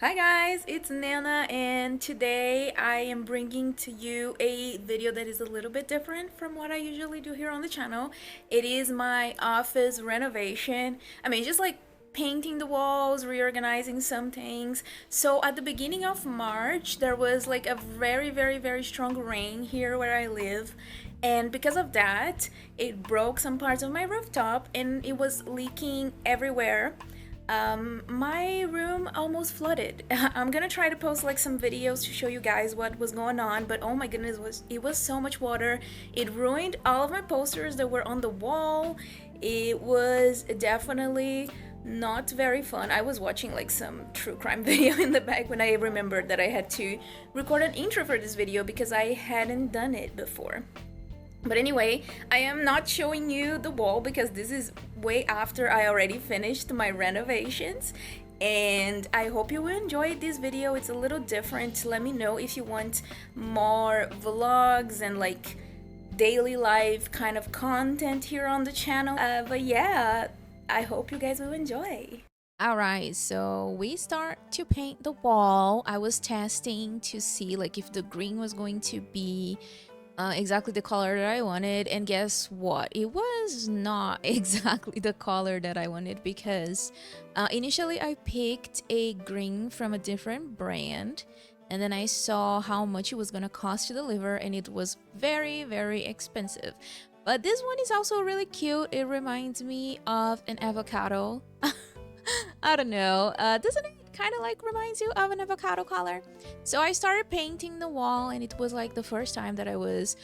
Hi guys, it's Nana, and today I am bringing to you a video that is a little bit different from what I usually do here on the channel. It is my office renovation. Just like painting the walls, reorganizing some things. So at the beginning of March, there was like a very strong rain here where I live. And because of that, it broke some parts of my rooftop and it was leaking everywhere. My room almost flooded. I'm gonna try to post like some videos to show you guys what was going on, but oh my goodness, it was so much water. It ruined all of my posters that were on the wall. It was definitely not very fun. I was watching like some true crime video in the back when I remembered that I had to record an intro for this video because I hadn't done it before. But anyway, I am not showing you the wall because this is way after I already finished my renovations. And I hope you will enjoy this video. It's a little different. Let me know if you want more vlogs and like daily life kind of content here on the channel. But yeah, I hope you guys will enjoy. All right, so we start to paint the wall. I was testing to see like if the green was going to be exactly the color that I wanted, and guess what? It was not exactly the color that I wanted because initially I picked a green from a different brand, and then I saw how much it was gonna cost to deliver, and it was very expensive. But this one is also really cute. It reminds me of an avocado. I don't know. Doesn't it kind of like reminds you of an avocado color? So I started painting the wall, and it was like the first time that I was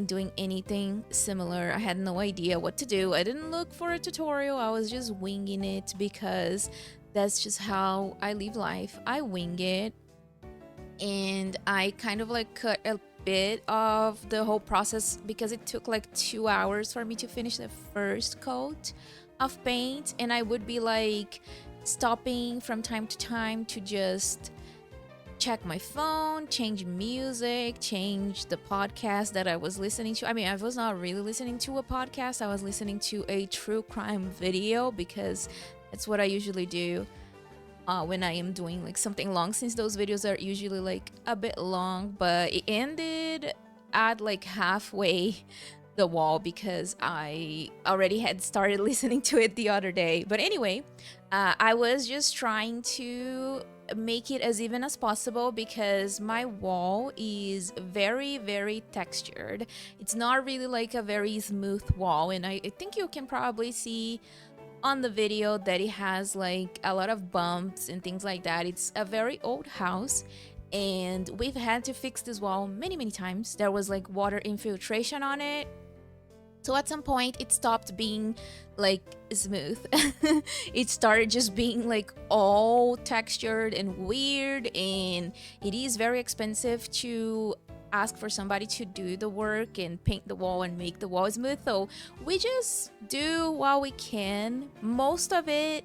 doing anything similar. I had no idea what to do. I didn't look for a tutorial. I was just winging it because that's just how I live life. I wing it, and I kind of like cut a bit of the whole process because it took like 2 hours for me to finish the first coat of paint, and I would be like stopping from time to time to just check my phone, change music, change the podcast that I was listening to. I was not really listening to a podcast, I was listening to a true crime video because that's what I usually do when I am doing like something long, since those videos are usually like a bit long. But it ended at like halfway the wall because I already had started listening to it the other day. But anyway, I was just trying to make it as even as possible because my wall is very textured. It's not really like a very smooth wall, and I think you can probably see on the video that it has like a lot of bumps and things like that. It's a very old house, and we've had to fix this wall many times. There was like water infiltration on it, so at some point it stopped being like smooth. It started just being like all textured and weird, and it is very expensive to ask for somebody to do the work and paint the wall and make the wall smooth. So we just do what we can. Most of it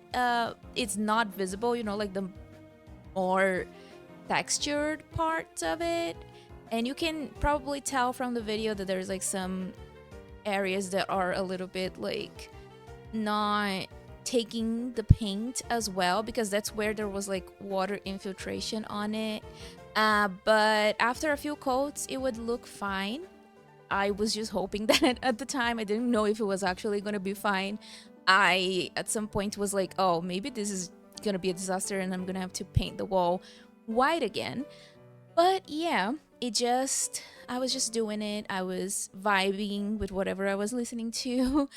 it's not visible, like the more textured parts of it. And you can probably tell from the video that there's like some areas that are a little bit like not taking the paint as well, because that's where there was like water infiltration on it. But after a few coats it would look fine. I was just hoping that at the time I didn't know if it was actually gonna be fine. I at some point was like, oh, maybe this is gonna be a disaster and I'm gonna have to paint the wall white again. But yeah, I was just doing it. I was vibing with whatever I was listening to.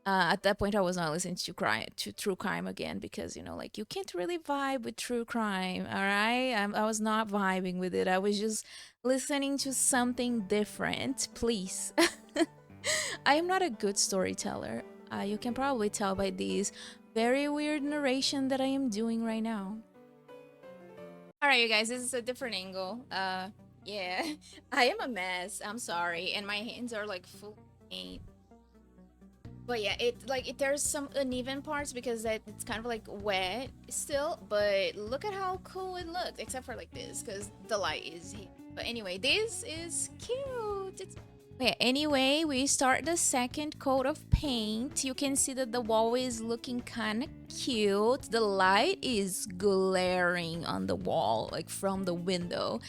At that point, I was not listening to true crime again because, like you can't really vibe with true crime, all right? I was not vibing with it. I was just listening to something different, please. I am not a good storyteller. You can probably tell by this very weird narration that I am doing right now. All right, you guys, this is a different angle. Yeah, I am a mess. I'm sorry, and my hands are like full of paint. But yeah, there's some uneven parts because it's kind of like wet still. But look at how cool it looks, except for like this, because the light is here. But anyway, this is cute. Yeah, anyway, we start the second coat of paint. You can see that the wall is looking kind of cute. The light is glaring on the wall, like from the window.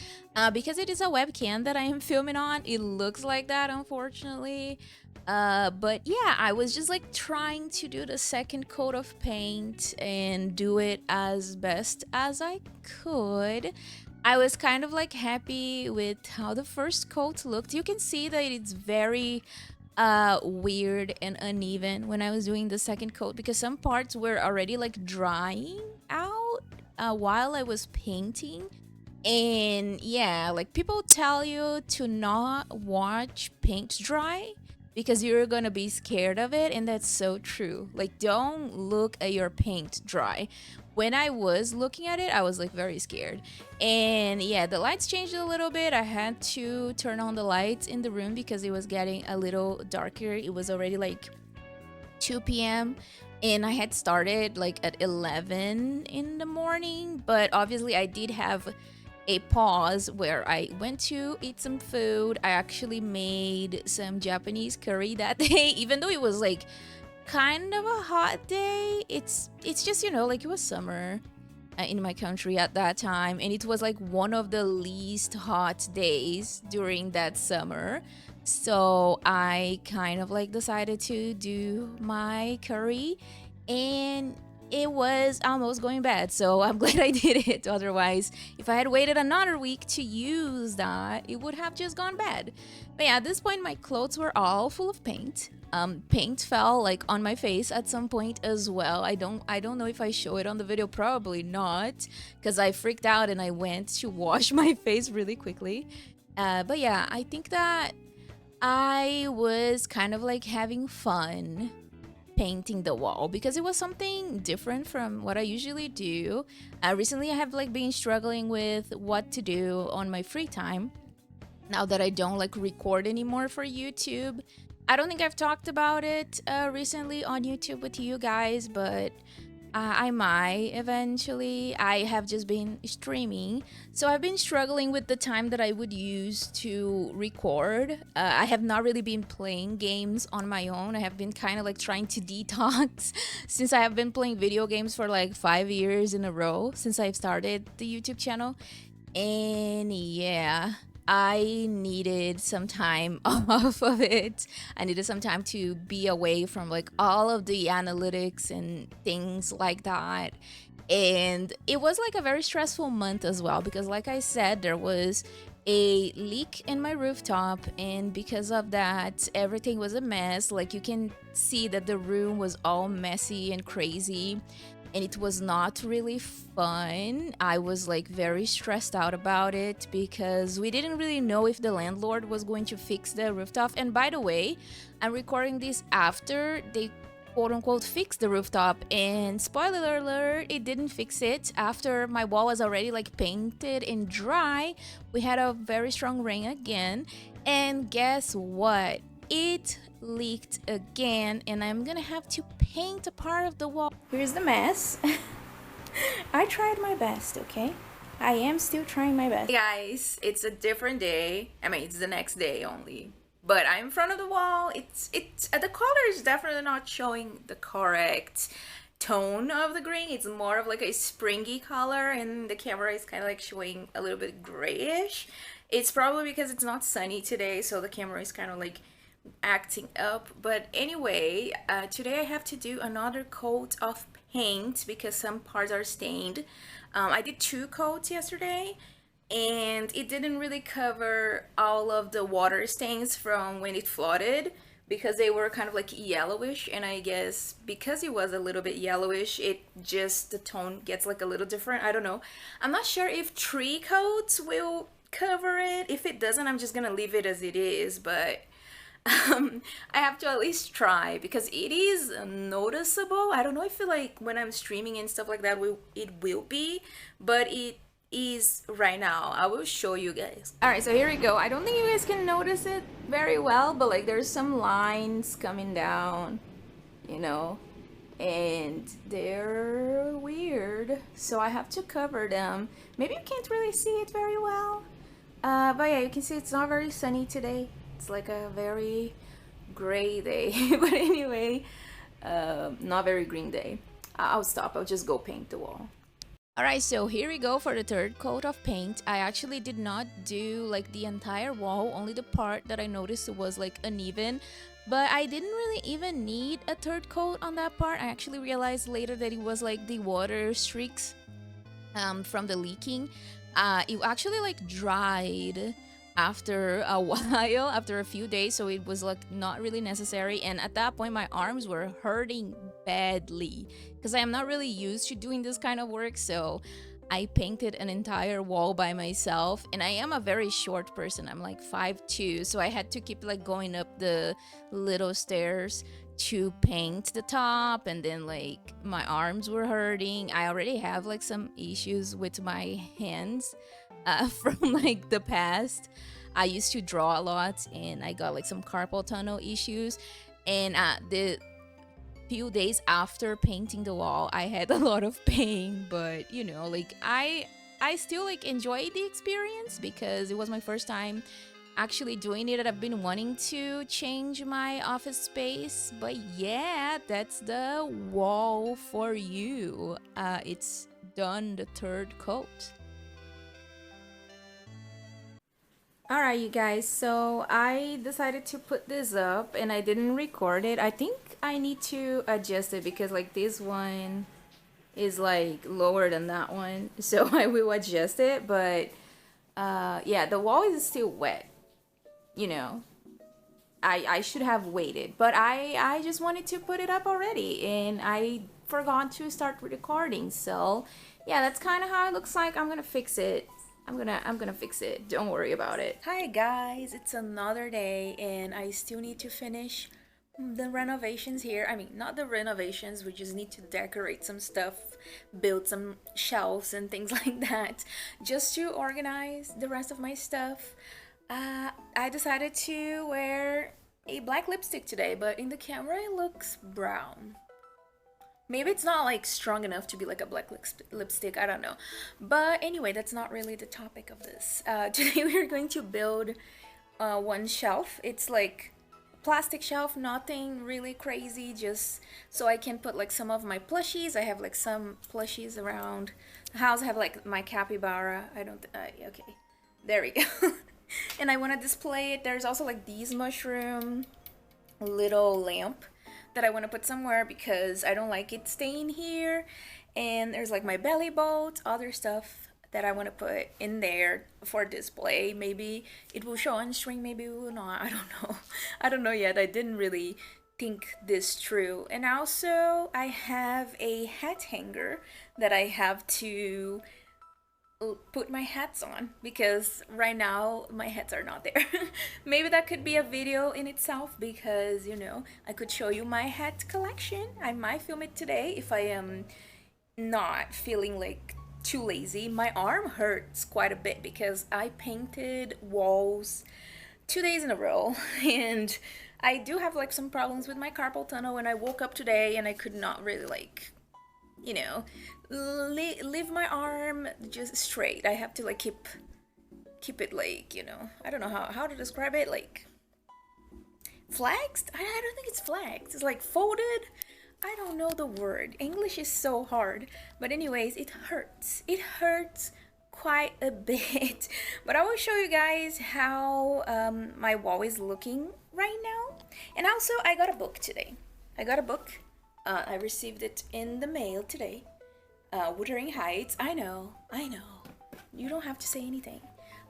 Because it is a webcam that I am filming on, it looks like that, unfortunately. But yeah, I was just like trying to do the second coat of paint and do it as best as I could. I was kind of like happy with how the first coat looked. You can see that it's very weird and uneven when I was doing the second coat because some parts were already like drying out while I was painting. And yeah, like people tell you to not watch paint dry because you're gonna be scared of it, and that's so true. Like, don't look at your paint dry. When I was looking at it, I was like very scared. And yeah, the lights changed a little bit. I had to turn on the lights in the room because it was getting a little darker. It was already like 2 p.m. and I had started like at 11 in the morning, but obviously I did have a pause where I went to eat some food. I actually made some Japanese curry that day, even though it was like kind of a hot day. It's just, like it was summer in my country at that time, and it was like one of the least hot days during that summer. So I kind of like decided to do my curry, and it was almost going bad. So I'm glad I did it. Otherwise, if I had waited another week to use that, it would have just gone bad. But yeah, at this point, my clothes were all full of paint. Paint fell like on my face at some point as well. I don't know if I show it on the video, probably not, because I freaked out and I went to wash my face really quickly. But yeah, I think that I was kind of like having fun painting the wall because it was something different from what I usually do. Recently I have like been struggling with what to do on my free time now that I don't like record anymore for YouTube. I don't think I've talked about it recently on YouTube with you guys, but I might eventually. I have just been streaming, so I've been struggling with the time that I would use to record. I have not really been playing games on my own. I have been kind of like trying to detox since I have been playing video games for like 5 years in a row since I've started the YouTube channel. And yeah, I needed some time off of it. I needed some time to be away from like all of the analytics and things like that. And it was like a very stressful month as well because, like I said, there was a leak in my rooftop, and because of that, everything was a mess. Like, you can see that the room was all messy and crazy, and it was not really fun. I was like very stressed out about it because we didn't really know if the landlord was going to fix the rooftop. And by the way, I'm recording this after they quote unquote fixed the rooftop, and spoiler alert, it didn't fix it. After my wall was already like painted and dry, we had a very strong rain again, and guess what? It leaked again, and I'm gonna have to paint a part of the wall. Here's the mess. I tried my best, okay? I am still trying my best. Hey guys, it's a different day. I mean, it's the next day only. But I'm in front of the wall. It's the color is definitely not showing the correct tone of the green. It's more of like a springy color, and the camera is kind of like showing a little bit grayish. It's probably because it's not sunny today, so the camera is kind of like acting up. But anyway, today I have to do another coat of paint because some parts are stained. I did 2 coats yesterday, and it didn't really cover all of the water stains from when it flooded because they were kind of like yellowish, and I guess because it was a little bit yellowish, it just, the tone gets like a little different. I don't know. I'm not sure if 3 coats will cover it. If it doesn't, I'm just gonna leave it as it is, but I have to at least try because it is noticeable. I don't know if like when I'm streaming and stuff like that, it will be, but it is right now. I will show you guys. All right, so here we go. I don't think you guys can notice it very well, but like there's some lines coming down, and they're weird. So I have to cover them. Maybe you can't really see it very well. But yeah, you can see it's not very sunny today. It's like a very gray day. But anyway, not very green day. I'll stop. I'll just go paint the wall. Alright, so here we go for the third coat of paint. I actually did not do like the entire wall, only the part that I noticed was like uneven. But I didn't really even need a third coat on that part. I actually realized later that it was like the water streaks from the leaking. It actually like dried after a while, after a few days, so it was like not really necessary. And at that point, my arms were hurting badly because I am not really used to doing this kind of work. So I painted an entire wall by myself, and I am a very short person. I'm like 5'2", so I had to keep like going up the little stairs to paint the top, and then like my arms were hurting. I already have like some issues with my hands from like the past. I used to draw a lot, and I got like some carpal tunnel issues. And the few days after painting the wall, I had a lot of pain, but you know, like I still like enjoyed the experience because it was my first time actually doing it. I've been wanting to change my office space, but yeah, that's the wall for you. It's done, the third coat. Alright, you guys, so I decided to put this up and I didn't record it. I think I need to adjust it because, like, this one is like lower than that one, so I will adjust it. But yeah, the wall is still wet, you know. I should have waited, but I just wanted to put it up already and I forgot to start recording. So yeah, that's kind of how it looks like. I'm gonna fix it. I'm gonna fix it. Don't worry about it. Hi guys, it's another day and I still need to finish the renovations here. I mean, not the renovations, we just need to decorate some stuff, build some shelves and things like that, just to organize the rest of my stuff. I decided to wear a black lipstick today, but in the camera it looks brown. Maybe it's not like strong enough to be like a black lipstick, I don't know. But anyway, that's not really the topic of this. Today we are going to build one shelf. It's like plastic shelf, nothing really crazy, just so I can put like some of my plushies. I have like some plushies around the house. I have like my capybara. I don't, okay, there we go. And I want to display it. There's also like these mushroom little lamp that I want to put somewhere because I don't like it staying here. And there's like my belly boat, other stuff that I want to put in there for display. Maybe it will show on stream, maybe it will not. I don't know. I don't know yet. I didn't really think this through. And also, I have a hat hanger that I have to put my hats on because right now my hats are not there. Maybe that could be a video in itself because, you know, I could show you my hat collection. I might film it today if I am not feeling like too lazy. My arm hurts quite a bit because I painted walls 2 days in a row and I do have like some problems with my carpal tunnel. When I woke up today and I could not really like, you know, leave my arm just straight. I have to like keep it like, you know, I don't know how to describe it, like flexed. I don't think it's flexed, it's like folded. I don't know the word. English is so hard. But anyways, it hurts quite a bit. But I will show you guys how my wall is looking right now. And also I got a book today. I got a book. I received it in the mail today. Wuthering Heights. I know. You don't have to say anything.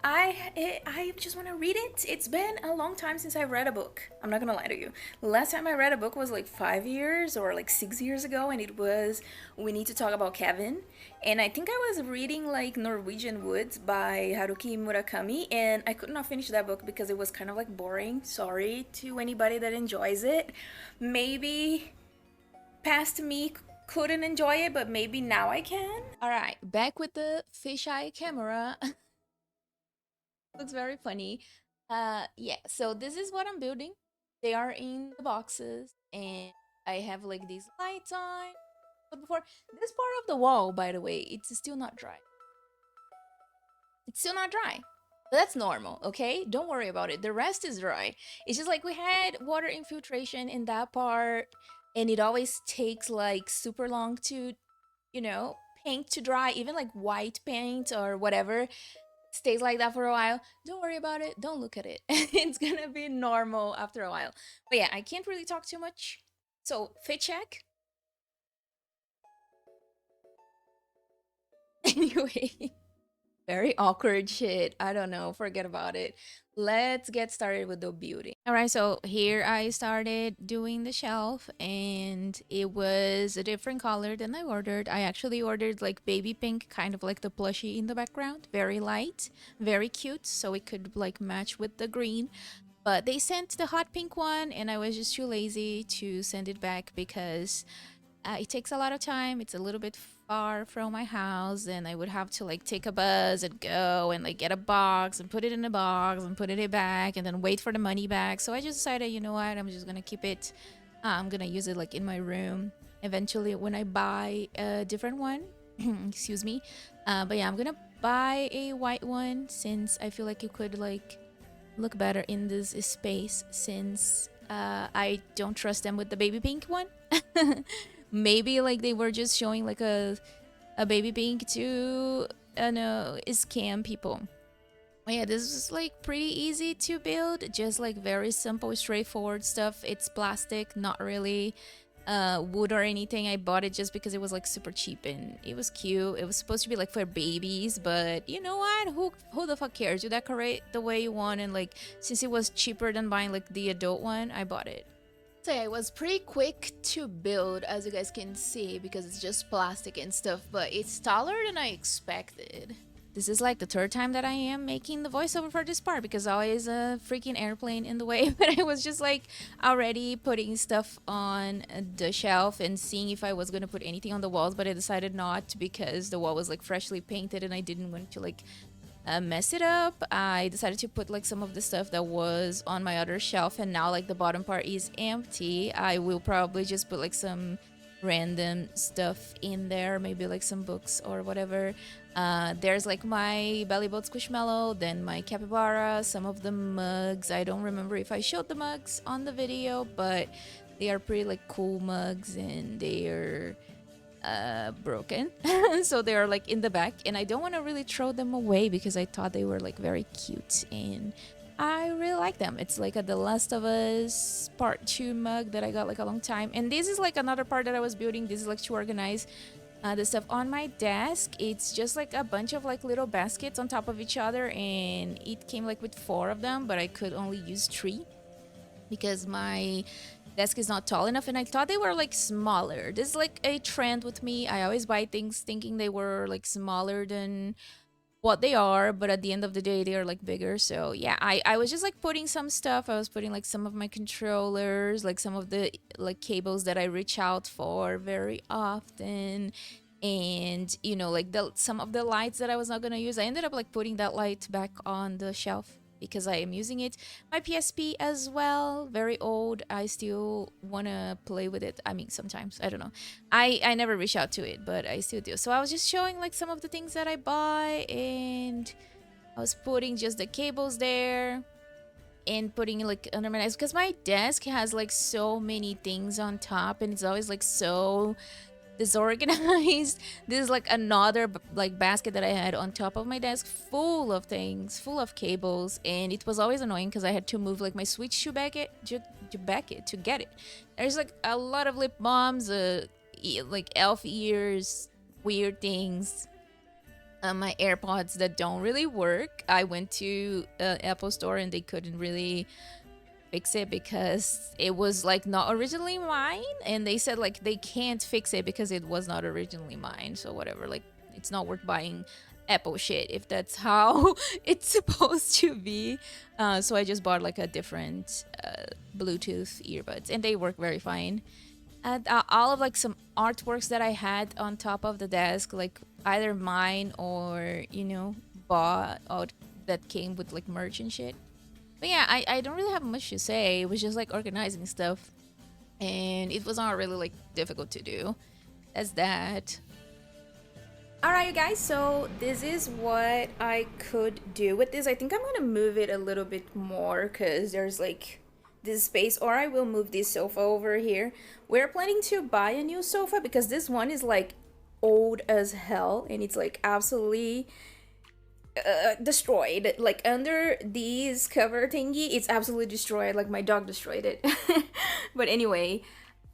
I just want to read it. It's been a long time since I read a book. I'm not gonna lie to you. The last time I read a book was like 5 years or like 6 years ago, and it was We Need to Talk About Kevin. And I think I was reading like Norwegian Woods by Haruki Murakami, and I could not finish that book because it was kind of like boring. Sorry to anybody that enjoys it. Maybe past me couldn't enjoy it, but maybe now I can. All right, back with the fisheye camera. Looks very funny. Yeah, so this is what I'm building. They are in the boxes, and I have like these lights on. But before this part of the wall, by the way, it's still not dry. It's still not dry. But that's normal, okay? Don't worry about it. The rest is dry. It's just like we had water infiltration in that part, and it always takes like super long to, you know, paint to dry, even like white paint or whatever stays like that for a while. Don't worry about it. Don't look at it. It's gonna be normal after a while. But yeah, I can't really talk too much. So, fit check. Anyway, very awkward shit. I don't know. Forget about it. Let's get started with the beauty. All right, so here I started doing the shelf, and it was a different color than I ordered. I actually ordered like baby pink, kind of like the plushie in the background, very light, very cute, so it could like match with the green. But they sent the hot pink one, and I was just too lazy to send it back because it takes a lot of time. It's a little bit far from my house, and I would have to like take a bus and go and like get a box and put it in a box and put it back and then wait for the money back. So I just decided, you know what, I'm just gonna keep it. I'm gonna use it like in my room eventually when I buy a different one. Excuse me. But yeah, I'm gonna buy a white one since I feel like it could like look better in this space since I don't trust them with the baby pink one. Maybe like they were just showing like a baby pink to scam people. But yeah, this is like pretty easy to build, just like very simple, straightforward stuff. It's plastic, not really wood or anything. I bought it just because it was like super cheap and it was cute. It was supposed to be like for babies, but you know what? Who the fuck cares? You decorate the way you want, and like since it was cheaper than buying like the adult one, I bought it. So yeah, it was pretty quick to build, as you guys can see, because it's just plastic and stuff, but it's taller than I expected. This is like the third time that I am making the voiceover for this part because always a freaking airplane in the way. But I was just like already putting stuff on the shelf and seeing if I was gonna put anything on the walls, but I decided not because the wall was like freshly painted and I didn't want to like mess it up. I decided to put like some of the stuff that was on my other shelf, and now like the bottom part is empty. I will probably just put like some random stuff in there, maybe like some books or whatever. There's like my belly boat squishmallow, then my capybara, some of the mugs. I don't remember if I showed the mugs on the video, but they are pretty like cool mugs, and they're broken. So they are like in the back, and I don't want to really throw them away because I thought they were like very cute and I really like them. It's like a The Last of Us Part 2 mug that I got like a long time. And this is like another part that I was building. This is like to organize the stuff on my desk. It's just like a bunch of like little baskets on top of each other, and it came like with 4 of them, but I could only use 3 because my desk is not tall enough, and I thought they were like smaller. This is like a trend with me. I always buy things thinking they were like smaller than what they are, but at the end of the day they are like bigger. So yeah, I was just like putting some stuff. I was putting like some of my controllers, like some of the like cables that I reach out for very often, and you know, like the some of the lights that I was not gonna use. I ended up like putting that light back on the shelf because I am using it. My PSP as well, very old. I still wanna play with it. I mean, sometimes I don't know. I never reach out to it, but I still do. So I was just showing like some of the things that I buy, and I was putting just the cables there and putting like under my desk because my desk has like so many things on top, and it's always like so disorganized. This is like another like basket that I had on top of my desk full of things, full of cables, and it was always annoying because I had to move like my switch to back it to get it. There's like a lot of lip balms, like elf ears, weird things. My AirPods that don't really work. I went to Apple Store and they couldn't really fix it because it was like not originally mine, and they said like they can't fix it because it was not originally mine. So whatever, like it's not worth buying Apple shit if that's how it's supposed to be. So I just bought like a different Bluetooth earbuds, and they work very fine. And all of like some artworks that I had on top of the desk, like either mine or bought or that came with like merch and shit. But yeah, I don't really have much to say. It was just like organizing stuff, and it was not really like difficult to do. That's that. Alright, you guys, so this is what I could do with this. I think I'm gonna move it a little bit more because there's like this space, or I will move this sofa over here. We're planning to buy a new sofa because this one is like old as hell and it's like absolutely destroyed. Like under these cover thingy, it's absolutely destroyed. Like my dog destroyed it. But anyway,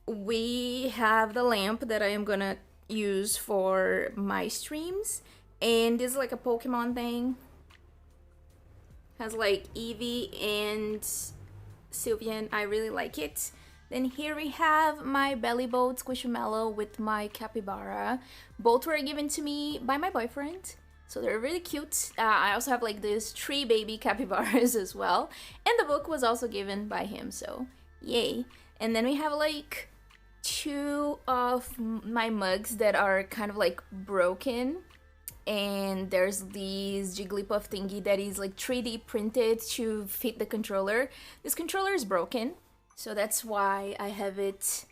we have the lamp that I am gonna use for my streams, and this is like a Pokemon thing. Has like Eevee and Sylveon. I really like it. Then here we have my belly boat Squishamallow with my capybara. Both were given to me by my boyfriend, so they're really cute. I also have like these 3 baby capybaras as well, and the book was also given by him, so yay. And then we have like 2 of my mugs that are kind of like broken, and there's these Jigglypuff thingy that is like 3D printed to fit the controller. This controller is broken, so that's why I have it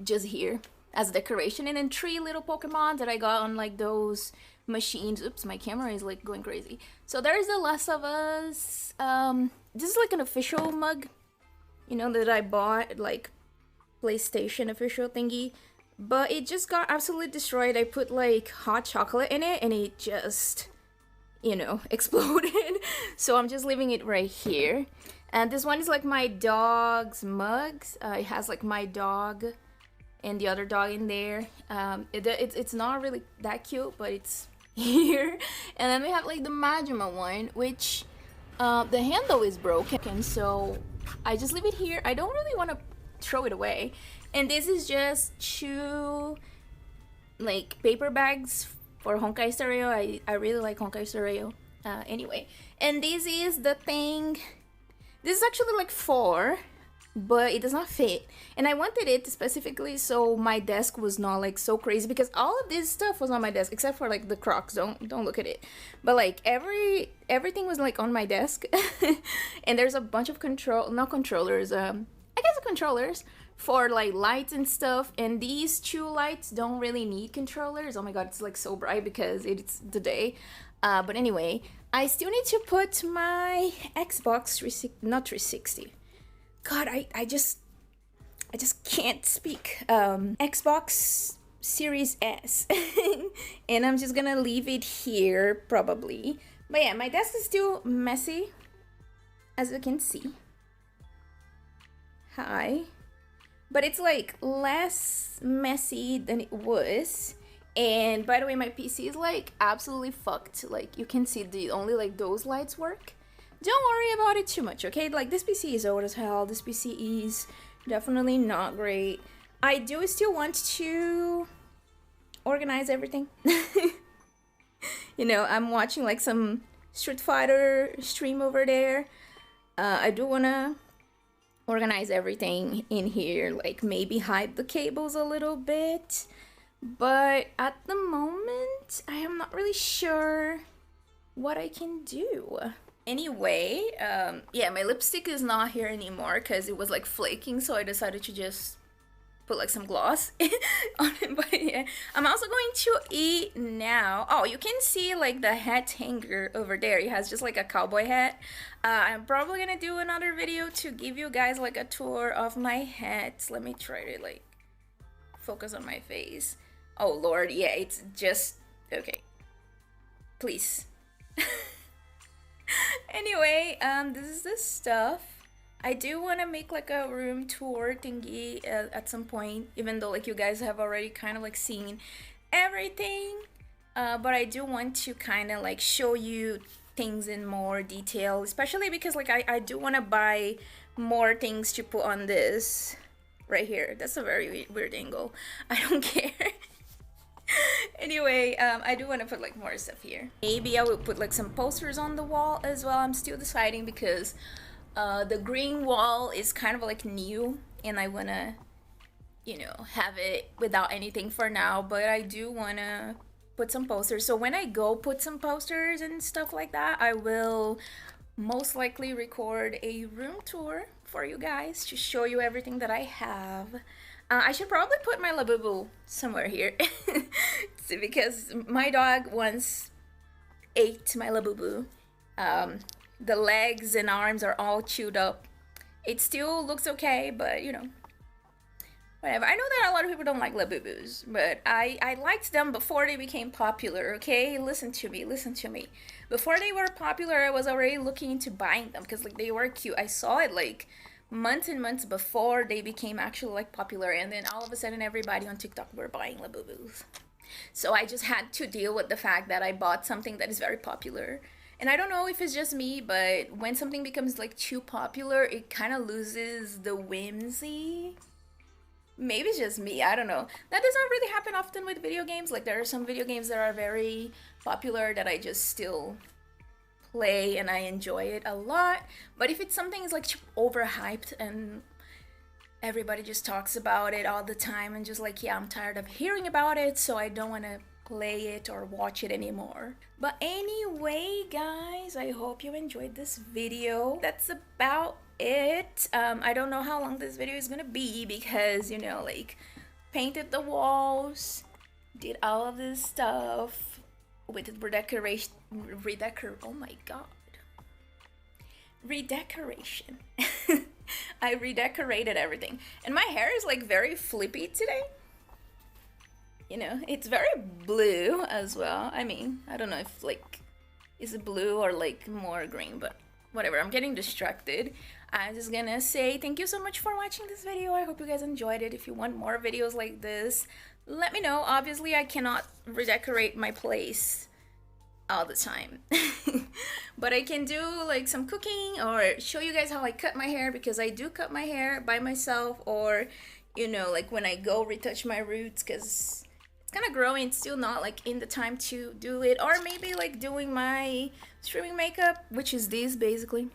just here as decoration. And then 3 little Pokemon that I got on like those machines. Oops, my camera is like going crazy. So there's The Last of Us. This is like an official mug, you know, that I bought, like PlayStation official thingy, but it just got absolutely destroyed. I put like hot chocolate in it and it just, you know, exploded. So I'm just leaving it right here. And this one is like my dog's mugs. It has like my dog and the other dog in there. It's not really that cute, but it's here. And then we have like the Majima one, which the handle is broken, so I just leave it here. I don't really want to throw it away. And this is just 2 like paper bags for Honkai Star Rail. I really like Honkai Star Rail. Anyway, and this is the thing. This is actually like 4, but it does not fit, and I wanted it specifically so my desk was not like so crazy, because all of this stuff was on my desk except for like the Crocs. Don't look at it, but like everything was like on my desk. And there's a bunch of not controllers, I guess controllers for like lights and stuff, and these 2 lights don't really need controllers. Oh my god, it's like so bright because it's the day. But anyway, I still need to put my Xbox 360, not 360. God, I just can't speak. Xbox Series S. And I'm just gonna leave it here probably. But yeah, my desk is still messy, as you can see. Hi. But it's like less messy than it was. And by the way, my PC is like absolutely fucked. Like you can see the only like those lights work. Don't worry about it too much, okay? Like this PC is old as hell. This PC is definitely not great. I do still want to organize everything. You know, I'm watching like some Street Fighter stream over there. I do wanna organize everything in here, like maybe hide the cables a little bit, but at the moment I am not really sure what I can do. Anyway, yeah, my lipstick is not here anymore because it was like flaking, so I decided to just put like some gloss on it. But yeah, I'm also going to eat now. Oh, you can see like the hat hanger over there. It has just like a cowboy hat. I'm probably gonna do another video to give you guys like a tour of my hats. Let me try to like focus on my face. Oh lord, yeah, it's just okay. Please. Anyway, this is the stuff. I do want to make like a room tour thingy at some point, even though like you guys have already kind of like seen everything. But I do want to kind of like show you things in more detail, especially because like I do want to buy more things to put on this right here. That's a very weird angle. I don't care. Anyway, I do want to put like more stuff here. Maybe I will put like some posters on the wall as well. I'm still deciding because the green wall is kind of like new and I want to, you know, have it without anything for now, but I do want to put some posters. So when I go put some posters and stuff like that, I will most likely record a room tour for you guys to show you everything that I have. I should probably put my Labubu somewhere here. Because my dog once ate my Labubu. Um, the legs and arms are all chewed up. It still looks okay, but you know, whatever. I know that a lot of people don't like Labubus, but I liked them before they became popular, okay? Listen to me, listen to me. Before they were popular, I was already looking into buying them because like they were cute. I saw it like months and months before they became actually like popular, and then all of a sudden everybody on TikTok were buying Labubus. So I just had to deal with the fact that I bought something that is very popular. And I don't know if it's just me, but when something becomes like too popular, it kind of loses the whimsy. Maybe it's just me, I don't know. That doesn't really happen often with video games. Like there are some video games that are very popular that I just still play and I enjoy it a lot. But if it's something is like overhyped and everybody just talks about it all the time and just like, yeah, I'm tired of hearing about it, so I don't want to play it or watch it anymore. But anyway, guys, I hope you enjoyed this video. That's about it. I don't know how long this video is gonna be because, you know, like painted the walls, did all of this stuff with redecoration, oh my god, redecoration. I redecorated everything. And my hair is like very flippy today. You know, it's very blue as well. I mean, I don't know if like, is it blue or like more green, but whatever. I'm getting distracted. I'm just gonna say thank you so much for watching this video. I hope you guys enjoyed it. If you want more videos like this, let me know. Obviously, I cannot redecorate my place all the time. But I can do like some cooking or show you guys how I cut my hair, because I do cut my hair by myself, or you know, like when I go retouch my roots because it's kind of growing, it's still not like in the time to do it, or maybe like doing my streaming makeup, which is this basically.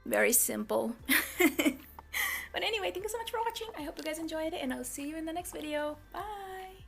Very simple. But anyway, thank you so much for watching. I hope you guys enjoyed it, and I'll see you in the next video. Bye.